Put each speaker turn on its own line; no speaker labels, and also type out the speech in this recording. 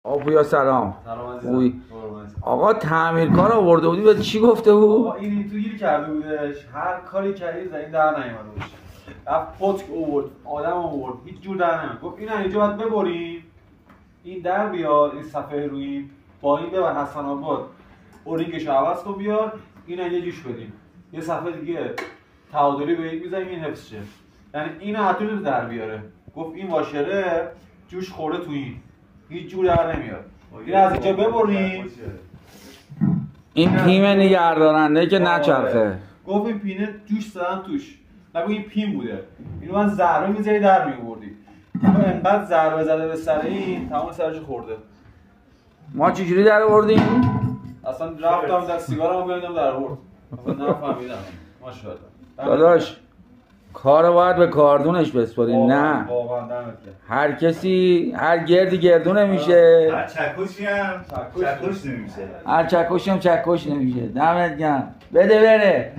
آقا سلام.
سلام
اوی.
عزیزم.
آقا تعمیرکار آورده بودی به چی گفته بود؟
آقا این تو گیر کرده بودش، هر کاری کردی زنی در نیومده بودش. رفت پتک آورد، آدم آورد، هیچ جور در نمیاد. گفت اینو اینجا باید ببریم، این در بیار، این صفحه روی با این ببر حسن آباد، اورینگش عوض کن بیار، اینو یه جوش بدیم. یه صفحه دیگه تعادلی به یک می‌ذاریم این حفظ شه. یعنی اینو حتما در بیاره. گفت این واشره جوش خورده تو این. هیچ جور در نمیاد. این از اینجا ببریم.
این پیم نگهدارنده که نچرخه.
گفت این پینه جوش زدن توش. نگو این پیم بوده. اینو من ضربه می‌زدی در می‌آوردی. اینو انقدر ضربه زده به سر این تمام سرش خورده.
ما چجوری در آوردیم؟
اصلا رفتم در سیگارمو ببینم در آورد. اصلا نفهمیدم. ماشاءالله.
داداش کارو باید به کاردونش بسپاری. نه
واقعا دمت گرم.
هر کسی هر گردی گردونه میشه،
هر چکشی هم چکش نمیشه.
هر چکشی هم چکش نمیشه. دمت گرم. بده بره.